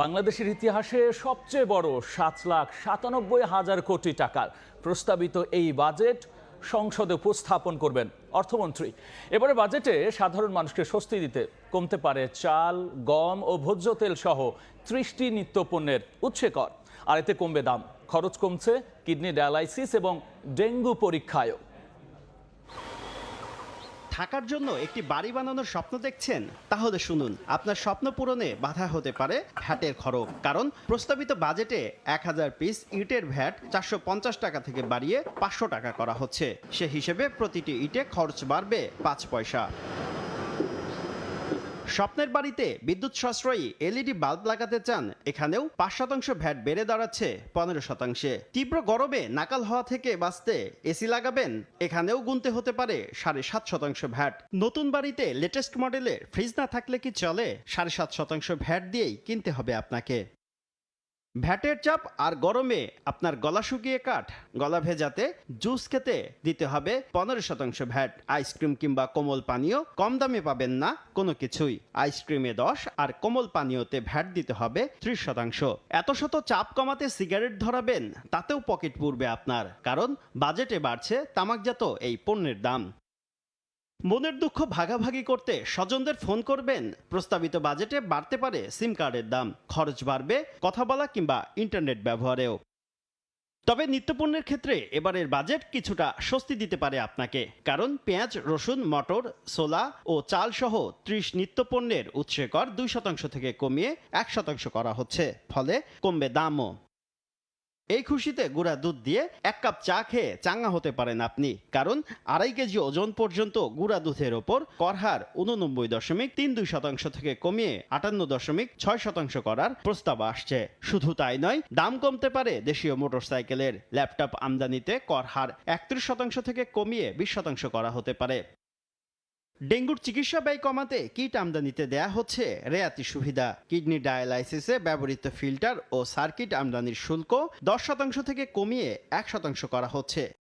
বাংলাদেশের ইতিহাসে সবচেয়ে বড় ৭,৯৭,০০০ কোটি টাকার প্রস্তাবিত এই বাজেট সংসদে উপস্থাপন করবেন অর্থমন্ত্রী। এবারে বাজেটে সাধারণ মানুষকে স্বস্তি দিতে কমতে পারে চাল, গম ও ভোজ্য তেল সহ ৩০টি নিত্যপণ্যের উৎসে কর। আর এতে কমবে দাম, খরচ কমছে কিডনি ডায়ালাইসিস এবং ডেঙ্গু পরীক্ষায়ও। থাকার জন্য একটি বাড়ি বানানোর স্বপ্ন দেখছেন? তাহলে শুনুন, আপনার স্বপ্ন পূরণে বাধা হতে পারে ভ্যাটের খরচ। কারণ প্রস্তাবিত বাজেটে ১,০০০ পিস ইটের ভ্যাট ৪৫০ টাকা থেকে বাড়িয়ে ৫০০ টাকা করা হচ্ছে। সে হিসেবে প্রতিটি ইটে খরচ বাড়বে ৫ পয়সা। স্বপ্নের বাড়িতে বিদ্যুৎ সাশ্রয়ী এলইডি বাল্ব লাগাতে চান? এখানেও ৫% ভ্যাট বেড়ে দাঁড়াচ্ছে ১৫%। তীব্র গরমে নাকাল হওয়া থেকে বাঁচতে এসি লাগাবেন? এখানেও গুনতে হতে পারে ৭.৫% ভ্যাট। নতুন বাড়িতে লেটেস্ট মডেলের ফ্রিজ না থাকলে কি চলে? ৭.৫% ভ্যাট দিয়েই কিনতে হবে আপনাকে। ভ্যাটের চাপ আর গরমে আপনার গলা শুকিয়ে কাঠ। গলা ভেজাতে জুস খেতে দিতে হবে ১৫% ভ্যাট। আইসক্রিম কিংবা কোমল পানীয় কম দামে পাবেন না কোনো কিছুই। আইসক্রিমে ১০ আর কোমল পানীয়তে ভ্যাট দিতে হবে ৩০%। এত শত চাপ কমাতে সিগারেট ধরাবেন? তাতেও পকেট পুড়বে আপনার, কারণ বাজেটে বাড়ছে তামাকজাত এই পণ্যের দাম। মনের দুঃখ ভাগাভাগি করতে স্বজনদের ফোন করবেন? প্রস্তাবিত বাজেটে বাড়তে পারে সিম কার্ডের দাম, খরচ বাড়বে কথা বলা কিংবা ইন্টারনেট ব্যবহারেও। তবে নিত্যপণ্যের ক্ষেত্রে এবারের বাজেট কিছুটা স্বস্তি দিতে পারে আপনাকে, কারণ পেঁয়াজ, রসুন, মটর, ছোলা ও চাল সহ ৩০ নিত্যপণ্যের উৎসে কর ২% থেকে কমিয়ে ১% করা হচ্ছে, ফলে কমবে দামও। এই খুশিতে গুঁড়া দুধ দিয়ে ১ কাপ চা খেয়ে চাঙ্গা হতে পারেন আপনি, কারণ ২.৫ কেজি ওজন পর্যন্ত গুঁড়া দুধের ওপর কর হার ৮৯.৩২% থেকে কমিয়ে ৫৮.৬% করার প্রস্তাব আসছে। শুধু তাই নয়, দাম কমতে পারে দেশীয় মোটরসাইকেলের। ল্যাপটপ আমদানিতে কর হার ৩১% থেকে কমিয়ে ২০% করা হতে পারে। ডেঙ্গুর চিকিৎসা ব্যয় কমাতে কিট আমদানিতে দেয়া হচ্ছে রেয়াতি সুবিধা। কিডনি ডায়ালাইসিসে ব্যবহৃত ফিল্টার ও সার্কিট আমদানির শুল্ক ১০% থেকে কমিয়ে ১% করা হচ্ছে।